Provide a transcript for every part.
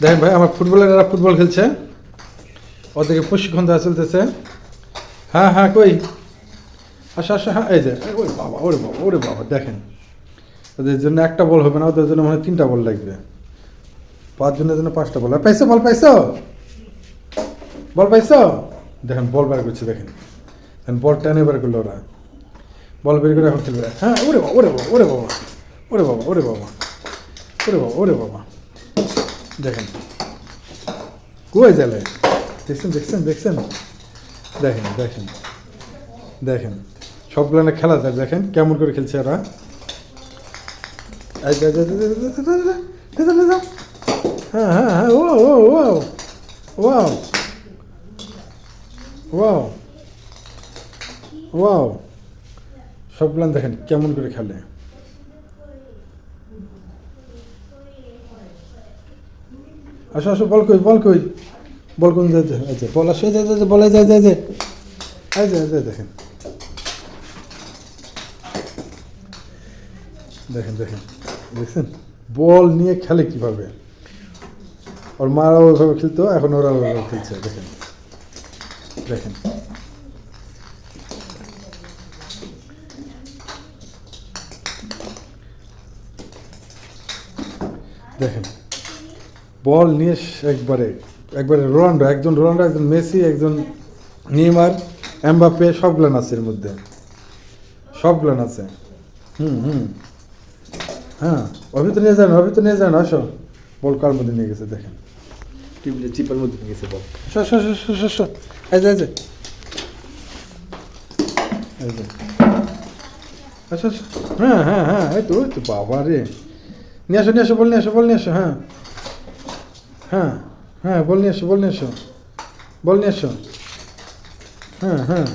দেখেন ভাই, আমার ফুটবলাররা ফুটবল খেলছে, ওদেরকে প্রশিক্ষণ দেওয়া চলতেছে। হ্যাঁ হ্যাঁ, কই আচ্ছা আচ্ছা, হ্যাঁ এই যে, ওরে বাবা ওরে বাবা ওরে বাবা, দেখেন ওদের জন্য একটা বল হবে না, ওদের জন্য মানে 3টা বল লাগবে। 5 জনের জন্য 5টা বল। পাইছো বল, পাইছো বল, পাইছো? দেখেন বল বের করছে, দেখেন বল টেনে বের করলো ওরা, বল বের করে এখন খেলবে। হ্যাঁ, ওরে বাবা ওরে বাবা ওরে বাবা ওরে বাবা ওরে বাবা ওরে বাবা ওরে বাবা, দেখেন কই গেলে, দেখছেন দেখছেন দেখছেন, দেখেন দেখেন দেখেন সবগুলো না খেলা যায়, দেখেন কেমন করে খেলছে ওরা। হ্যাঁ হ্যাঁ হ্যাঁ, ও ও ওয়াও ওয়াও ওয়াও ওয়াও, সবগুলো দেখেন কেমন করে খেলে। আসো আসো, বল কই বল কই, বল কোন যায়, আচ্ছা বল আসো, যায় যায় বলে যায় যায় যায়, এই যে দেখেন দেখেন দেখেন দেখছেন বল নিয়ে খেলে কিভাবে। ওর মারা ওইভাবে খেলতো, এখন ওরা ওইভাবে খেলছে, দেখেন দেখেন। দেখেন বল নিয়ে একবারে একবারে রোনাল্ডো, একজন রোনাল্ডো, একজন মেসি, একজন নেইমার, এমবাপ্পে, সবগুলান আছে এর মধ্যে, সবগুলান আছে। হুম হুম, হ্যাঁ অভি তো নিয়ে যান, অভি তো নিয়ে যান, আসো। বল কার মধ্যে নিয়ে গেছে দেখেন, টিভিতে চিপার মধ্যে নিয়ে গেছে বল। এই যে এই যে, আচ্ছা আচ্ছা, হ্যাঁ হ্যাঁ হ্যাঁ, এই তো ওই তো, বাবা রে, নিয়ে আসো নিয়ে আসো, বল নিয়ে আসো, বল নিয়ে আসো, হ্যাঁ হ্যাঁ হ্যাঁ, বল নিয়ে আসো, বল নিয়ে আসো, বল নিয়ে আসো, হ্যাঁ হ্যাঁ,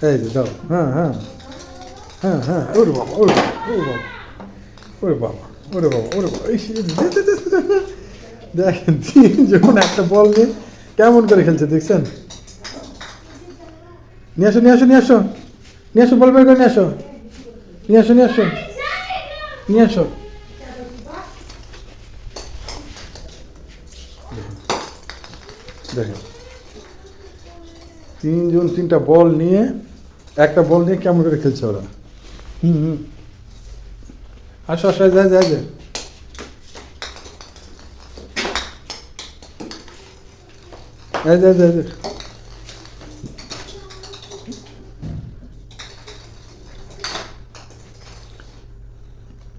এই যে দাও, হ্যাঁ হ্যাঁ হ্যাঁ হ্যাঁ, ওরে বাবা ওরে বাবা ওরে বাবা ওরে বাবা ওরে বাবা ওরে বাবা, দেখেন যখন একটা বল নিয়ে কেমন করে খেলছে, দেখছেন। নিয়ে আসো নিয়ে আসো নিয়ে আসো নিয়ে আসো, বল বের করে নিয়ে আসো, নিয়ে আসো নিয়ে আসো নিয়ে আসো। দেখেন 3 জন 3টা বল নিয়ে, একটা বল নিয়ে কেমন করে খেলছে ওরা। হুম হুম, আসো আসো, যায় যায় যায়, যায় যায় যায় যায়,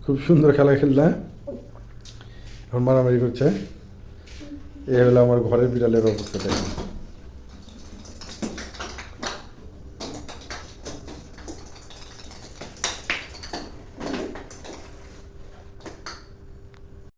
খুব সুন্দর খেলা খেললে, এখন মারামারি করছে। এ হলো আমার ঘরের বিড়ালের অবস্থা, দেখেন।